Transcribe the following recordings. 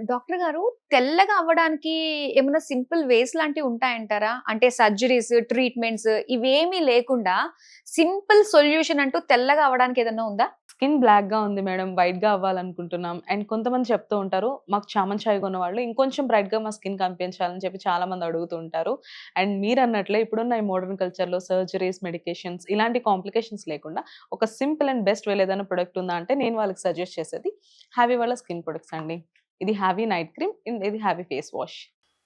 Doctor గారు, తెల్లగా అవ్వడానికి ఏమన్నా సింపుల్ వేస్ లాంటివి ఉంటాయంటారా? అంటే సర్జరీస్, ట్రీట్మెంట్స్ ఇవేమీ లేకుండా సింపుల్ సొల్యూషన్ అంటూ తెల్లగా అవ్వడానికి ఏదన్నా ఉందా? స్కిన్ బ్లాక్‌గా ఉంది మేడం. వైట్‌గా అవ్వాలనుకుంటున్నాం. అండ్ కొంతమంది చెప్తూ ఉంటారు, మాకు చామన్ చాయ్ కొన్నవాళ్ళు ఇంకొంచెం బ్రైట్‌గా మా స్కిన్ కనిపించాలని చెప్పి చాలామంది అడుగుతూ ఉంటారు. అండ్ మీరన్నట్లే ఇప్పుడున్న ఈ మోడర్న్ కల్చర్‌లో సర్జరీస్, మెడికేషన్స్ ఇలాంటి కాంప్లికేషన్స్ లేకుండా ఒక సింపుల్ అండ్ బెస్ట్ వేలో ఏదైనా ప్రొడక్ట్ ఉందా అంటే నేను వాళ్ళకి సజెస్ట్ చేసేది హావీ వాళ్ళ స్కిన్ ప్రొడక్ట్స్ అండి. ఇది హావీ నైట్ క్రీమ్, ఇది హావీ ఫేస్ వాష్.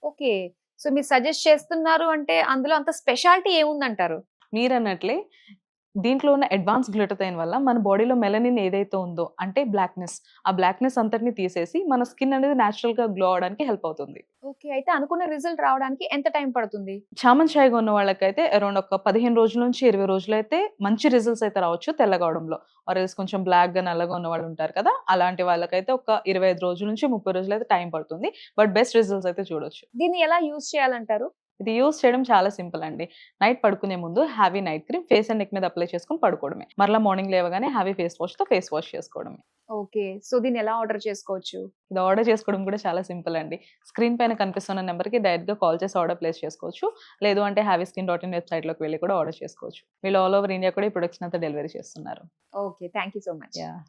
ఓకే. సో, మీరు సజెస్ట్ చేస్తున్నారు అంటే అందులో అంత స్పెషాలిటీ ఏముందంటారు? మీరన్నట్లే దీంట్లో ఉన్న అడ్వాన్స్ గ్లూటథైన్ వల్ల మన బాడీలో మెలనిన్ ఏదైతే ఉందో అంటే ఆ బ్లాక్‌నెస్ అంతటిని తీసేసి మన స్కిన్ అనేది నేచురల్‌గా గ్లో అవ్వడానికి హెల్ప్ అవుతుంది. ఓకే. అయితే అనుకున్న రిజల్ట్ రావడానికి ఎంత టైం పడుతుంది? చామన్ చాయ్ కొన్న వాళ్ళకైతే అరౌండ్ ఒక 15 రోజుల నుంచి 20 రోజులైతే మంచి రిజల్ట్స్ అయితే రావచ్చు తెల్లగవడంలో. ఆర్ ఎల్స్ కొంచెం బ్లాక్‌గా, నల్లగా ఉన్నవాళ్ళు ఉంటారు కదా! అలాంటి వాళ్ళకైతే ఒక 25 రోజుల నుంచి 30 రోజులైతే టైం పడుతుంది. బట్ బెస్ట్ రిజల్ట్స్ అయితే చూడొచ్చు. దీన్ని ఎలా యూజ్ చేయాలంటారు? ఇది యూజ్ చేయడం చాలా సింపుల్ అండి. నైట్ పడుకునే ముందు హావీ night cream face and neck మీద అప్లై చేసుకొని పడుకోవడమే. మరలా మార్నింగ్ లేవగానే హావీ ఫేస్ వాష్‌తో ఫేస్ వాష్ చేసుకోవడమే. ఓకే. సో, దీన్ని ఎలా ఆర్డర్ చేసుకోవచ్చు? ఇది ఆర్డర్ చేసుకోవడం కూడా చాలా సింపుల్ అండి. స్క్రీన్ పైన కనిపిస్తున్న నంబర్‌కి డైరెక్ట్‌గా కాల్ చేసి ఆర్డర్ ప్లేస్ చేసుకోవచ్చు. లేదు అంటే haviskin.in వెబ్‌సైట్‌లోకి వెళ్లి కూడా ఆర్డర్ చేసుకోవచ్చు. వీళ్ళు ఆల్ ఓవర్ ఇండియా కూడా ఈ ప్రొడక్ట్స్‌ని అంతా డెలివరీ చేస్తున్నారు. Okay. Thank you so much. Yeah!